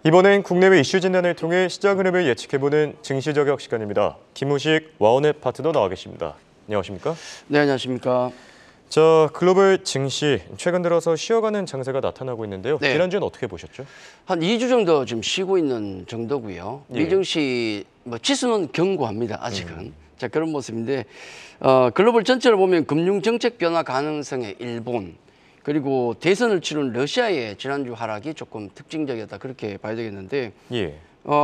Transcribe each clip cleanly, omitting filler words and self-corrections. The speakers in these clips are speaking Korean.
이번엔 국내외 이슈 진단을 통해 시장 흐름을 예측해보는 증시 저격 시간입니다. 김우식 와우넷 파트너 나와 계십니다. 안녕하십니까? 네, 안녕하십니까? 자, 글로벌 증시 최근 들어서 쉬어가는 장세가 나타나고 있는데요. 네. 지난주는 어떻게 보셨죠? 한 2주 정도 지금 쉬고 있는 정도고요. 예. 미증시 지수는 견고합니다. 아직은. 자, 그런 모습인데 글로벌 전체를 보면 금융 정책 변화 가능성의 일본 그리고 대선을 치른 러시아의 지난주 하락이 조금 특징적이었다 그렇게 봐야 되겠는데 예.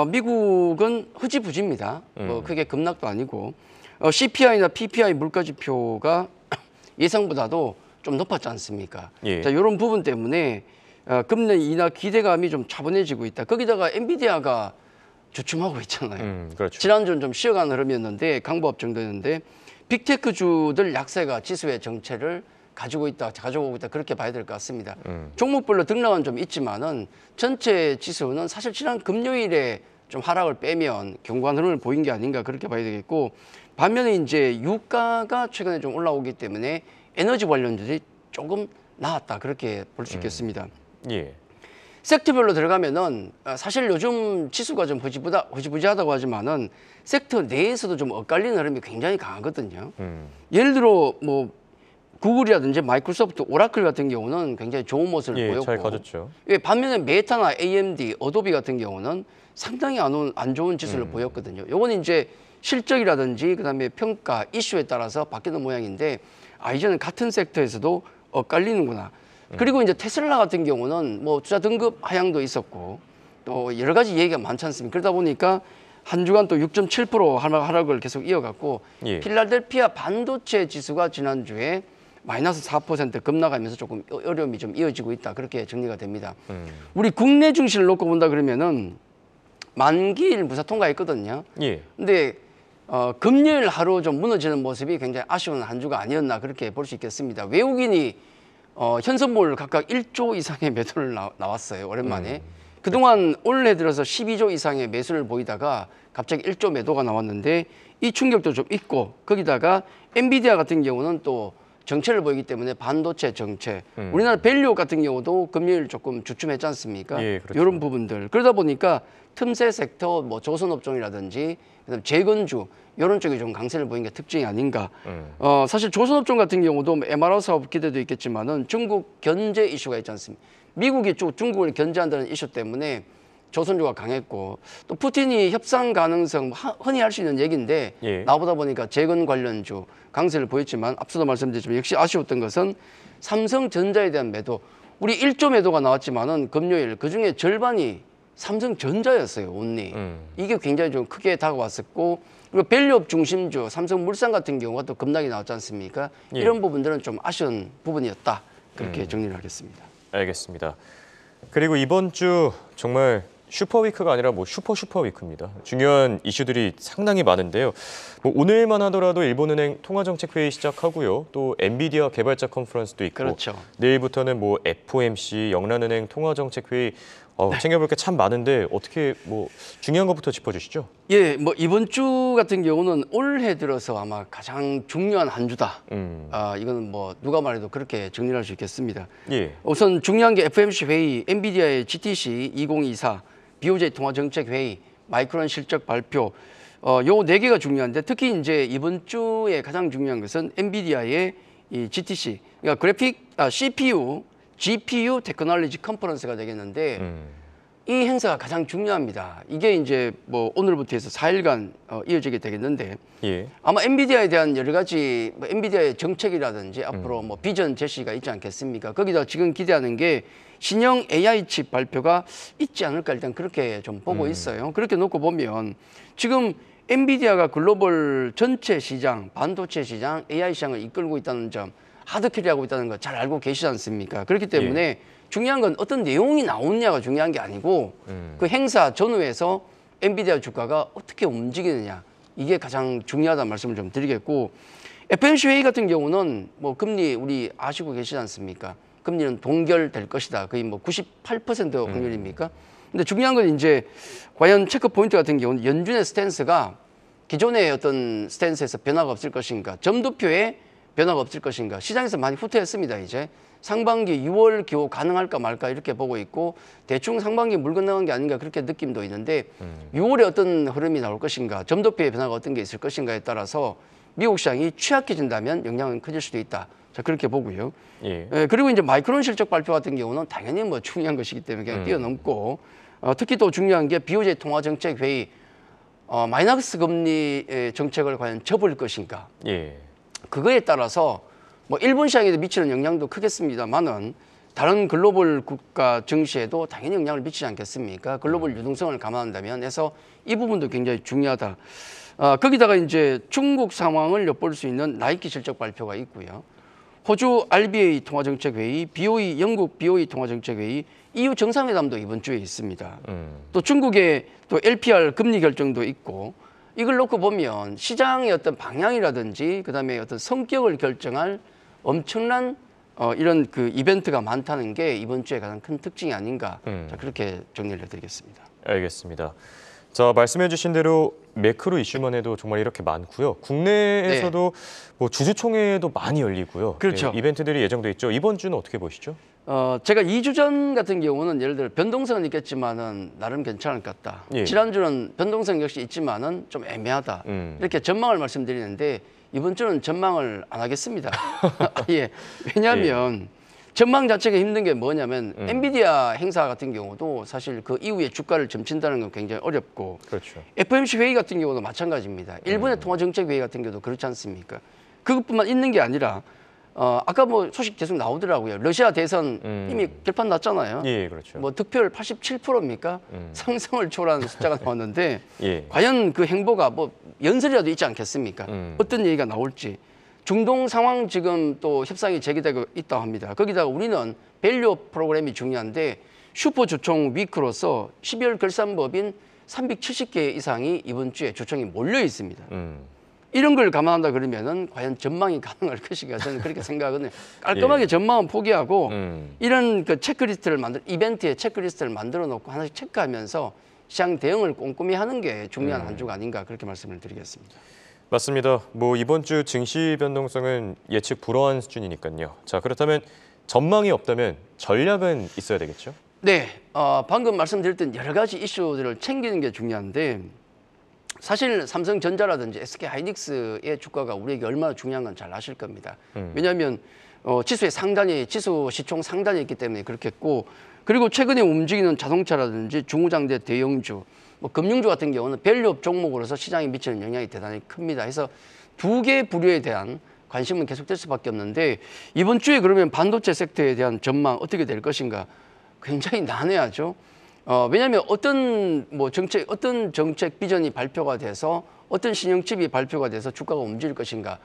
미국은 흐지부지입니다. 크게 급락도 아니고 CPI나 PPI 물가지표가 예상보다도 좀 높았지 않습니까? 예. 자, 이런 부분 때문에 금리 인하 기대감이 좀 차분해지고 있다. 거기다가 엔비디아가 주춤하고 있잖아요. 그렇죠. 지난주는 좀 쉬어가는 흐름이었는데 강보합 정도였는데 빅테크주들 약세가 지수의 정체를 가져오고 있다 그렇게 봐야 될 것 같습니다. 종목별로 등락은 좀 있지만은 전체 지수는 사실 지난 금요일에 좀 하락을 빼면 견고한 흐름을 보인 게 아닌가 그렇게 봐야 되겠고 반면에 이제 유가가 최근에 좀 올라오기 때문에 에너지 관련주들이 조금 나았다 그렇게 볼 수 있겠습니다. 예. 섹터별로 들어가면은 사실 요즘 지수가 좀 흐지부지하다고 하지만은 섹터 내에서도 좀 엇갈리는 흐름이 굉장히 강하거든요. 예를 들어 뭐 구글이라든지 마이크로소프트, 오라클 같은 경우는 굉장히 좋은 모습을 보였고 잘 가졌죠. 반면에 메타나 AMD, 어도비 같은 경우는 상당히 안 좋은 지수를 보였거든요. 요건 이제 실적이라든지 그다음에 평가, 이슈에 따라서 바뀌는 모양인데 이제는 같은 섹터에서도 엇갈리는구나. 그리고 이제 테슬라 같은 경우는 뭐 투자 등급 하향도 있었고 또 여러 가지 얘기가 많지 않습니까? 그러다 보니까 한 주간 또 6.7% 하락을 계속 이어갔고 예. 필라델피아 반도체 지수가 지난주에 마이너스 4% 급락하면서 조금 어려움이 좀 이어지고 있다. 그렇게 정리가 됩니다. 우리 국내 증시를 놓고 본다 그러면은 만기일 무사 통과했거든요. 예. 근데 금요일 하루 좀 무너지는 모습이 굉장히 아쉬운 한 주가 아니었나 그렇게 볼 수 있겠습니다. 외국인이 현선물 각각 1조 이상의 매도를 나왔어요. 오랜만에. 그동안 올해 들어서 12조 이상의 매수를 보이다가 갑자기 1조 매도가 나왔는데 이 충격도 좀 있고 거기다가 엔비디아 같은 경우는 또 정체를 보이기 때문에 반도체 정체. 우리나라 밸류 같은 경우도 금요일 조금 주춤했지 않습니까? 예, 그렇죠. 이런 부분들. 그러다 보니까 틈새 섹터, 뭐 조선업종이라든지 그다음에 재건주 이런 쪽이 좀 강세를 보인 게 특징이 아닌가. 사실 조선업종 같은 경우도 MRO 사업 기대도 있겠지만은 중국 견제 이슈가 있지 않습니까? 미국이 중국을 견제한다는 이슈 때문에 조선주가 강했고 또 푸틴이 협상 가능성 흔히 할 수 있는 얘기인데 예. 나오다 보니까 재건 관련주 강세를 보였지만 앞서도 말씀드렸지만 역시 아쉬웠던 것은 삼성전자에 대한 매도. 우리 1조 매도가 나왔지만은 금요일 그중에 절반이 삼성전자였어요. 온리. 이게 굉장히 좀 크게 다가왔었고 그리고 밸류업 중심주 삼성물산 같은 경우가 또 급락이 나왔지 않습니까? 예. 이런 부분들은 좀 아쉬운 부분이었다. 그렇게 정리를 하겠습니다. 알겠습니다. 그리고 이번 주 정말 슈퍼위크가 아니라 뭐 슈퍼위크입니다. 중요한 이슈들이 상당히 많은데요. 뭐 오늘만 하더라도 일본은행 통화정책회의 시작하고요. 또 엔비디아 개발자 컨퍼런스도 있고 그렇죠. 내일부터는 뭐 FOMC, 영란은행 통화정책회의 챙겨볼 게 참 많은데 어떻게 뭐 중요한 것부터 짚어주시죠. 예, 뭐 이번 주 같은 경우는 올해 들어서 아마 가장 중요한 한 주다. 이거는 뭐 누가 말해도 그렇게 정리할 수 있겠습니다. 예. 우선 중요한 게 FOMC 회의, 엔비디아의 GTC 2024, BOJ 통화정책회의, 마이크론 실적 발표, 요 네 개가 중요한데 특히 이제 이번 주에 가장 중요한 것은 엔비디아의 이 GTC, 그러니까 CPU, GPU 테크놀로지 컨퍼런스가 되겠는데 이 행사가 가장 중요합니다. 이게 이제 뭐 오늘부터 해서 4일간 이어지게 되겠는데 예. 아마 엔비디아에 대한 여러 가지 뭐 엔비디아의 정책이라든지 앞으로 뭐 비전 제시가 있지 않겠습니까? 거기다 지금 기대하는 게 신형 AI 칩 발표가 있지 않을까 일단 그렇게 좀 보고 있어요. 그렇게 놓고 보면 지금 엔비디아가 글로벌 전체 시장, 반도체 시장, AI 시장을 이끌고 있다는 점, 하드캐리하고 있다는 거 잘 알고 계시지 않습니까? 그렇기 때문에 예. 중요한 건 어떤 내용이 나오느냐가 중요한 게 아니고 그 행사 전후에서 엔비디아 주가가 어떻게 움직이느냐 이게 가장 중요하다는 말씀을 좀 드리겠고 FOMC 회의 같은 경우는 뭐 금리 우리 아시고 계시지 않습니까? 금리는 동결될 것이다. 거의 뭐 98% 확률입니까? 근데 중요한 건 이제 과연 체크 포인트 같은 경우는 연준의 스탠스가 기존의 어떤 스탠스에서 변화가 없을 것인가, 점도표에 변화가 없을 것인가. 시장에서 많이 후퇴했습니다. 이제 상반기 6월 겨우 가능할까 말까 이렇게 보고 있고 대충 상반기 물 건너간 게 아닌가 그렇게 느낌도 있는데 6월에 어떤 흐름이 나올 것인가 점도표의 변화가 어떤 게 있을 것인가에 따라서 미국 시장이 취약해진다면 영향은 커질 수도 있다. 자 그렇게 보고요. 예. 그리고 이제 마이크론 실적 발표 같은 경우는 당연히 뭐 중요한 것이기 때문에 그냥 뛰어넘고 특히 또 중요한 게 BOJ 통화정책회의 마이너스 금리 정책을 과연 접을 것인가. 예. 그거에 따라서 뭐 일본 시장에도 미치는 영향도 크겠습니다만은 다른 글로벌 국가 증시에도 당연히 영향을 미치지 않겠습니까? 글로벌 유동성을 감안한다면 해서 이 부분도 굉장히 중요하다. 거기다가 이제 중국 상황을 엿볼 수 있는 나이키 실적 발표가 있고요. 호주 RBA 통화정책회의, BOE 영국 BOE 통화정책회의, EU 정상회담도 이번 주에 있습니다. 또 중국의 또 LPR 금리 결정도 있고 이걸 놓고 보면 시장의 어떤 방향이라든지 그다음에 어떤 성격을 결정할 엄청난 이런 그 이벤트가 많다는 게 이번 주에 가장 큰 특징이 아닌가. 자, 그렇게 정리를 해드리겠습니다. 알겠습니다. 자, 말씀해주신 대로 매크로 이슈만 해도 정말 이렇게 많고요. 국내에서도 뭐 주주총회도 많이 열리고요. 그렇죠. 네, 이벤트들이 예정돼 있죠. 이번 주는 어떻게 보시죠? 제가 2주 전 같은 경우는 예를 들어 변동성은 있겠지만은 나름 괜찮을 것 같다. 예. 지난주는 변동성 역시 있지만은 좀 애매하다. 이렇게 전망을 말씀드리는데 이번 주는 전망을 안 하겠습니다. 예. 왜냐하면 전망 자체가 힘든 게 뭐냐면 엔비디아 행사 같은 경우도 사실 그 이후에 주가를 점친다는 건 굉장히 어렵고 그렇죠. FOMC 회의 같은 경우도 마찬가지입니다. 일본의 통화정책회의 같은 경우도 그렇지 않습니까? 그것뿐만 있는 게 아니라 아까 뭐 소식 계속 나오더라고요. 러시아 대선 이미 결판 났잖아요. 예, 그렇죠. 뭐 득표율 87%입니까? 상승을 초월하는 숫자가 나왔는데 예. 과연 그 행보가 뭐 연설이라도 있지 않겠습니까? 어떤 얘기가 나올지. 중동 상황 지금 또 협상이 재개되고 있다고 합니다. 거기다가 우리는 밸류 프로그램이 중요한데 슈퍼 주총 위크로서 12월 결산법인 370개 이상이 이번 주에 주총이 몰려 있습니다. 이런 걸 감안한다 그러면은 과연 전망이 가능할 것인가 저는 그렇게 생각하거든요. 깔끔하게 전망은 포기하고 이런 그 체크리스트를 이벤트의 체크리스트를 만들어 놓고 하나씩 체크하면서 시장 대응을 꼼꼼히 하는 게 중요한 한 주가 아닌가 그렇게 말씀을 드리겠습니다. 맞습니다. 뭐 이번 주 증시 변동성은 예측 불허한 수준이니까요. 자, 그렇다면 전망이 없다면 전략은 있어야 되겠죠? 네, 방금 말씀드렸던 여러 가지 이슈들을 챙기는 게 중요한데 사실 삼성전자라든지 SK하이닉스의 주가가 우리에게 얼마나 중요한 건 잘 아실 겁니다. 왜냐하면 지수의 상단이 지수 시총 상단이 있기 때문에 그렇겠고 그리고 최근에 움직이는 자동차라든지 중후장대 대형주 뭐 금융주 같은 경우는 밸류업 종목으로서 시장에 미치는 영향이 대단히 큽니다. 그래서 두 개 부류에 대한 관심은 계속될 수밖에 없는데 이번 주에 그러면 반도체 섹터에 대한 전망 어떻게 될 것인가 굉장히 난해하죠. 왜냐하면 어떤 정책 비전이 발표가 돼서 어떤 신형칩이 발표가 돼서 주가가 움직일 것인가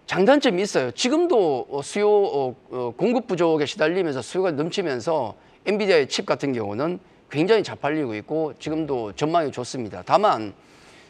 장단점이 있어요. 지금도 수요 공급 부족에 시달리면서 수요가 넘치면서 엔비디아의 칩 같은 경우는 굉장히 잘 팔리고 있고 지금도 전망이 좋습니다. 다만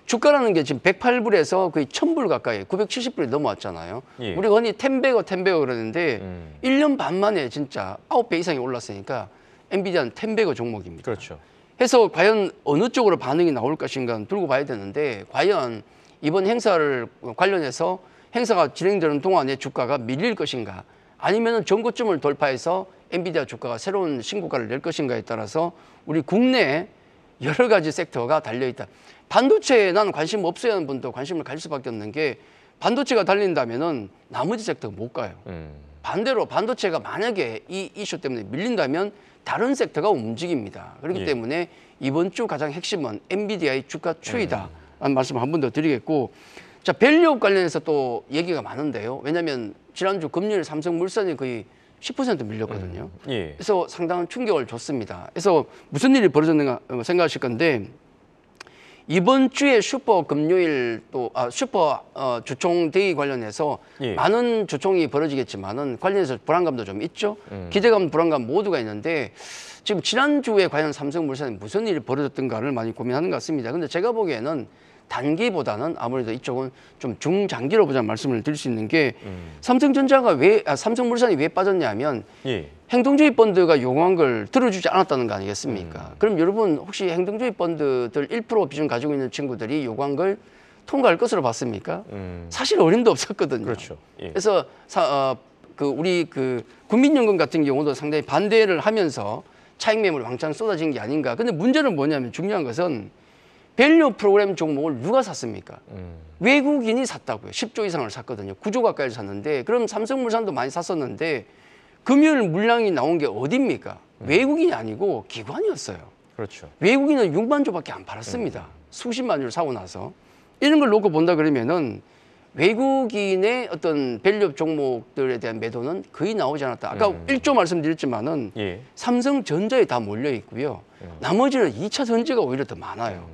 주가라는 게 지금 108불에서 거의 1000불 가까이 970불이 넘어왔잖아요. 예. 우리가 흔히 10배거 그러는데 1년 반 만에 진짜 9배 이상이 올랐으니까 엔비디아는 10배거 종목입니다. 그렇죠. 해서 과연 어느 쪽으로 반응이 나올 것인가는 두고 봐야 되는데 과연 이번 행사를 관련해서 행사가 진행되는 동안에 주가가 밀릴 것인가 아니면 전고점을 돌파해서 엔비디아 주가가 새로운 신고가를 낼 것인가에 따라서 우리 국내 여러 가지 섹터가 달려있다. 반도체에 난 관심 없어야 하는 분도 관심을 가질 수밖에 없는 게 반도체가 달린다면은 나머지 섹터가 못 가요. 반대로 반도체가 만약에 이 이슈 때문에 밀린다면 다른 섹터가 움직입니다. 그렇기 때문에 이번 주 가장 핵심은 엔비디아의 주가 추이다. 라는 말씀을 한 번 더 드리겠고 자 밸류업 관련해서 또 얘기가 많은데요. 왜냐하면 지난주 금요일 삼성물산이 거의 10% 밀렸거든요. 예. 그래서 상당한 충격을 줬습니다. 그래서 무슨 일이 벌어졌는가 생각하실 건데 이번 주에 슈퍼 금요일 또 슈퍼 주총 대의 관련해서 많은 주총이 벌어지겠지만은 관련해서 불안감도 좀 있죠. 기대감, 불안감 모두가 있는데 지금 지난주에 과연 삼성물산이 무슨 일이 벌어졌던가를 많이 고민하는 것 같습니다. 근데 제가 보기에는 단기보다는 아무래도 이쪽은 좀 중장기로 보자 말씀을 드릴 수 있는 게 삼성물산이 왜 빠졌냐면 행동주의 펀드가 요구한 걸 들어주지 않았다는 거 아니겠습니까? 그럼 여러분 혹시 행동주의 펀드들 1% 비중 가지고 있는 친구들이 요구한 걸 통과할 것으로 봤습니까? 사실 어림도 없었거든요. 그렇죠. 그래서 우리 국민연금 같은 경우도 상당히 반대를 하면서 차익 매물 왕창 쏟아진 게 아닌가. 근데 문제는 뭐냐면 중요한 것은 밸류 프로그램 종목을 누가 샀습니까? 외국인이 샀다고요. 10조 이상을 샀거든요. 9조 가까이 샀는데 그럼 삼성물산도 많이 샀었는데 금요일 물량이 나온 게 어딥니까? 외국인이 아니고 기관이었어요. 그렇죠. 외국인은 6만 조밖에 안 팔았습니다. 수십만 조를 사고 나서. 이런 걸 놓고 본다 그러면은 외국인의 어떤 밸류 종목들에 대한 매도는 거의 나오지 않았다. 아까 1조 말씀드렸지만은 예. 삼성전자에 다 몰려 있고요. 나머지는 2차 전지가 오히려 더 많아요.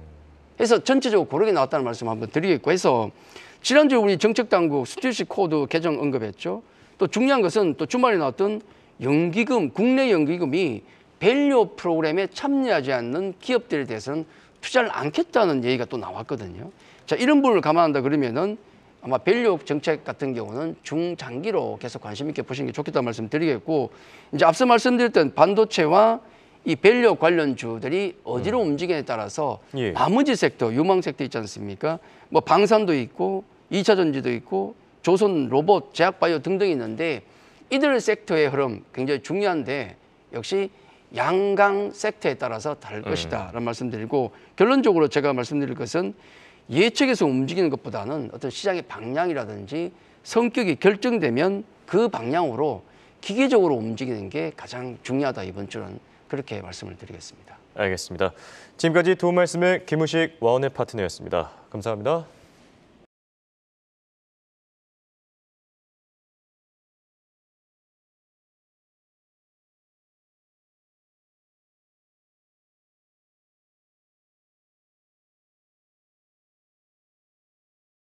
그래서 전체적으로 고르게 나왔다는 말씀 한번 드리겠고 해서 지난주에 우리 정책당국 스튜시 코드 개정 언급했죠. 또 중요한 것은 또 주말에 나왔던 연기금, 국내 연기금이 밸류 프로그램에 참여하지 않는 기업들에 대해서는 투자를 않겠다는 얘기가 또 나왔거든요. 자, 이런 부분을 감안한다 그러면은 아마 밸류 정책 같은 경우는 중장기로 계속 관심 있게 보시는 게 좋겠다는 말씀 드리겠고, 이제 앞서 말씀드렸던 반도체와 이 밸류 관련주들이 어디로 움직이냐에 따라서 예. 나머지 섹터, 유망 섹터 있지 않습니까? 뭐 방산도 있고 2차 전지도 있고 조선 로봇, 제약바이오 등등이 있는데 이들 섹터의 흐름 굉장히 중요한데 역시 양강 섹터에 따라서 다를 것이다 라는 말씀드리고, 결론적으로 제가 말씀드릴 것은 예측에서 움직이는 것보다는 어떤 시장의 방향이라든지 성격이 결정되면 그 방향으로 기계적으로 움직이는 게 가장 중요하다 이번 주는 그렇게 말씀을 드리겠습니다. 알겠습니다. 지금까지 도움 말씀의 김우식 와운의 파트너였습니다. 감사합니다.